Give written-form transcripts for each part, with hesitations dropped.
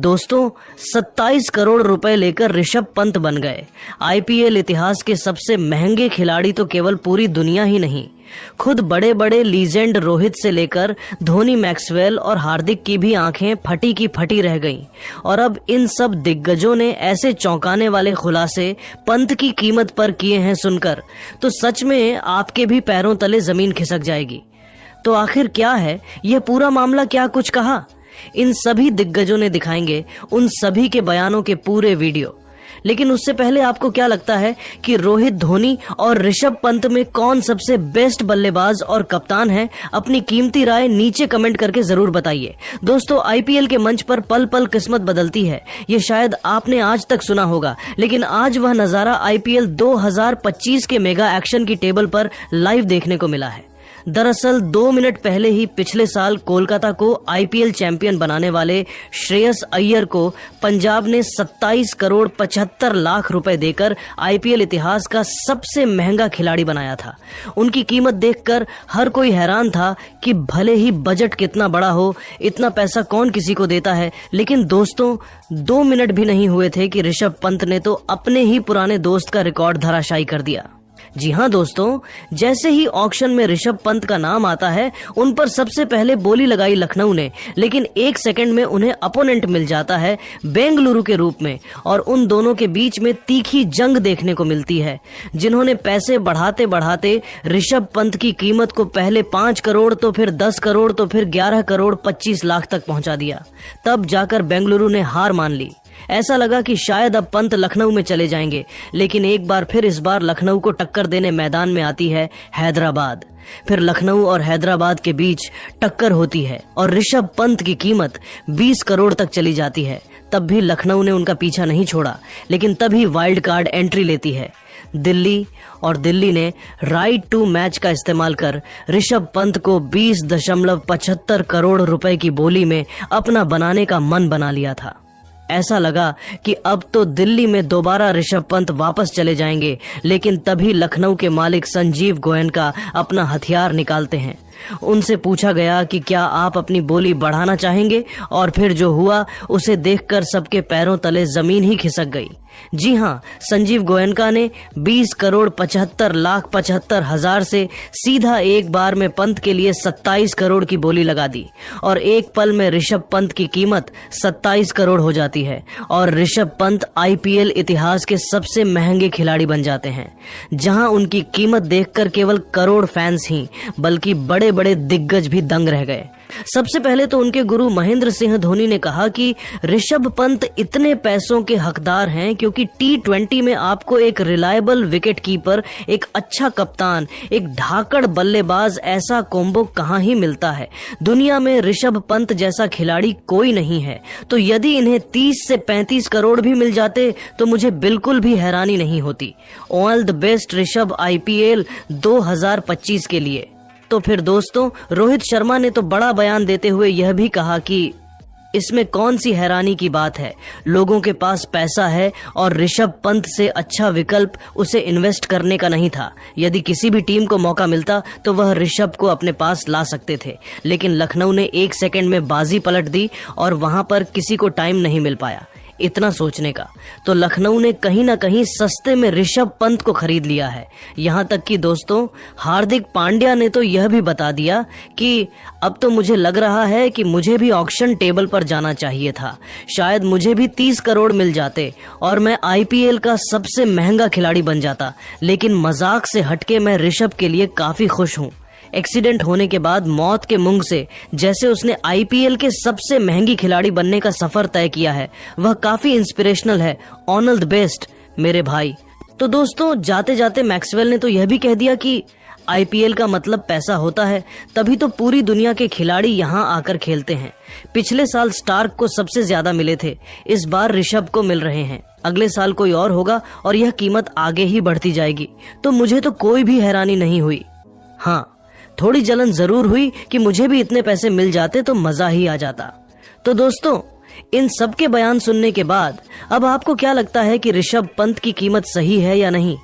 दोस्तों 27 करोड़ रुपए लेकर ऋषभ पंत बन गए आईपीएल इतिहास के सबसे महंगे खिलाड़ी। तो केवल पूरी दुनिया ही नहीं, खुद बड़े बड़े लीजेंड रोहित से लेकर धोनी, मैक्सवेल और हार्दिक की भी आंखें फटी की फटी रह गईं। और अब इन सब दिग्गजों ने ऐसे चौंकाने वाले खुलासे पंत की कीमत पर किए हैं सुनकर तो सच में आपके भी पैरों तले जमीन खिसक जाएगी। तो आखिर क्या है यह पूरा मामला, क्या कुछ कहा, इन सभी दिग्गजों ने दिखाएंगे उन सभी के बयानों के पूरे वीडियो। लेकिन उससे पहले आपको क्या लगता है कि रोहित, धोनी और ऋषभ पंत में कौन सबसे बेस्ट बल्लेबाज और कप्तान है? अपनी कीमती राय नीचे कमेंट करके जरूर बताइए। दोस्तों, आईपीएल के मंच पर पल पल किस्मत बदलती है, ये शायद आपने आज तक सुना होगा, लेकिन आज वह नजारा आईपीएल 2025 के मेगा एक्शन की टेबल पर लाइव देखने को मिला है। दरअसल 2 मिनट पहले ही पिछले साल कोलकाता को आईपीएल चैंपियन बनाने वाले श्रेयस अय्यर को पंजाब ने 27 करोड़ 75 लाख रुपए देकर आईपीएल इतिहास का सबसे महंगा खिलाड़ी बनाया था। उनकी कीमत देखकर हर कोई हैरान था कि भले ही बजट कितना बड़ा हो, इतना पैसा कौन किसी को देता है। लेकिन दोस्तों, 2 मिनट भी नहीं हुए थे कि ऋषभ पंत ने तो अपने ही पुराने दोस्त का रिकॉर्ड धराशायी कर दिया। जी हाँ दोस्तों, जैसे ही ऑक्शन में ऋषभ पंत का नाम आता है, उन पर सबसे पहले बोली लगाई लखनऊ ने, लेकिन 1 सेकंड में उन्हें अपोनेंट मिल जाता है बेंगलुरु के रूप में और उन दोनों के बीच में तीखी जंग देखने को मिलती है, जिन्होंने पैसे बढ़ाते बढ़ाते ऋषभ पंत की कीमत को पहले 5 करोड़ तो फिर 10 करोड़ तो फिर 11 करोड़ 25 लाख तक पहुंचा दिया। तब जाकर बेंगलुरु ने हार मान ली। ऐसा लगा कि शायद अब पंत लखनऊ में चले जाएंगे, लेकिन एक बार फिर इस बार लखनऊ को टक्कर देने मैदान में आती है हैदराबाद। फिर लखनऊ और हैदराबाद के बीच टक्कर होती है और ऋषभ पंत की कीमत 20 करोड़ तक चली जाती है। तब भी लखनऊ ने उनका पीछा नहीं छोड़ा, लेकिन तभी वाइल्ड कार्ड एंट्री लेती है दिल्ली, और दिल्ली ने राइट टू मैच का इस्तेमाल कर ऋषभ पंत को 20.75 करोड़ रुपए की बोली में अपना बनाने का मन बना लिया था। ऐसा लगा कि अब तो दिल्ली में दोबारा ऋषभ पंत वापस चले जाएंगे, लेकिन तभी लखनऊ के मालिक संजीव गोयनका अपना हथियार निकालते हैं। उनसे पूछा गया कि क्या आप अपनी बोली बढ़ाना चाहेंगे, और फिर जो हुआ उसे देखकर सबके पैरों तले जमीन ही खिसक गई। जी हाँ, संजीव गोयनका ने 20 करोड़ 75 लाख 75 हजार से सीधा एक बार में पंत के लिए 27 करोड़ की बोली लगा दी और एक पल में ऋषभ पंत की कीमत 27 करोड़ हो जाती है और ऋषभ पंत आईपीएल इतिहास के सबसे महंगे खिलाड़ी बन जाते हैं। जहां उनकी कीमत देखकर केवल करोड़ फैंस ही बल्कि बड़े बड़े दिग्गज भी दंग रह गए। सबसे पहले तो उनके गुरु महेंद्र सिंह धोनी ने कहा कि ऋषभ पंत इतने पैसों के हकदार हैं क्योंकि T20 में आपको एक रिलायबल विकेट कीपर, एक अच्छा कप्तान, एक धाकड़ बल्लेबाज, ऐसा कॉम्बो कहाँ ही मिलता है। दुनिया में ऋषभ पंत जैसा खिलाड़ी कोई नहीं है। तो यदि इन्हें 30 से 35 करोड़ भी मिल जाते तो मुझे बिल्कुल भी हैरानी नहीं होती। All the best Rishabh IPL 2025 के लिए। तो फिर दोस्तों, रोहित शर्मा ने तो बड़ा बयान देते हुए यह भी कहा कि इसमें कौन सी हैरानी की बात है, लोगों के पास पैसा है और ऋषभ पंत से अच्छा विकल्प उसे इन्वेस्ट करने का नहीं था। यदि किसी भी टीम को मौका मिलता तो वह ऋषभ को अपने पास ला सकते थे, लेकिन लखनऊ ने 1 सेकंड में बाजी पलट दी और वहां पर किसी को टाइम नहीं मिल पाया इतना सोचने का। तो लखनऊ ने कहीं ना कहीं सस्ते में ऋषभ पंत को खरीद लिया है। यहाँ तक कि दोस्तों, हार्दिक पांड्या ने तो यह भी बता दिया कि अब तो मुझे लग रहा है कि मुझे भी ऑक्शन टेबल पर जाना चाहिए था, शायद मुझे भी 30 करोड़ मिल जाते और मैं आईपीएल का सबसे महंगा खिलाड़ी बन जाता। लेकिन मजाक से हटके मैं ऋषभ के लिए काफी खुश हूँ। एक्सीडेंट होने के बाद मौत के मुंह से जैसे उसने आईपीएल के सबसे महंगी खिलाड़ी बनने का सफर तय किया है, वह काफी इंस्पिरेशनल है। ऑल द बेस्ट मेरे भाई। तो दोस्तों, जाते जाते मैक्सवेल ने तो यह भी कह दिया कि आईपीएल का मतलब पैसा होता है, तभी तो पूरी दुनिया के खिलाड़ी यहाँ आकर खेलते हैं। पिछले साल स्टार्क को सबसे ज्यादा मिले थे, इस बार ऋषभ को मिल रहे हैं, अगले साल कोई और होगा और यह कीमत आगे ही बढ़ती जाएगी। तो मुझे तो कोई भी हैरानी नहीं हुई। हाँ, थोड़ी जलन जरूर हुई कि मुझे भी इतने पैसे मिल जाते तो मजा ही आ जाता। तो दोस्तों, इन सब के बयान सुनने के बाद अब आपको क्या लगता है कि ऋषभ पंत की कीमत सही है या नहीं?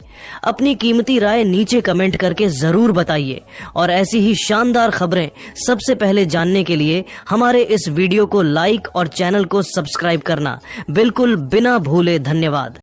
अपनी कीमती राय नीचे कमेंट करके जरूर बताइए और ऐसी ही शानदार खबरें सबसे पहले जानने के लिए हमारे इस वीडियो को लाइक और चैनल को सब्सक्राइब करना बिल्कुल बिना भूले। धन्यवाद।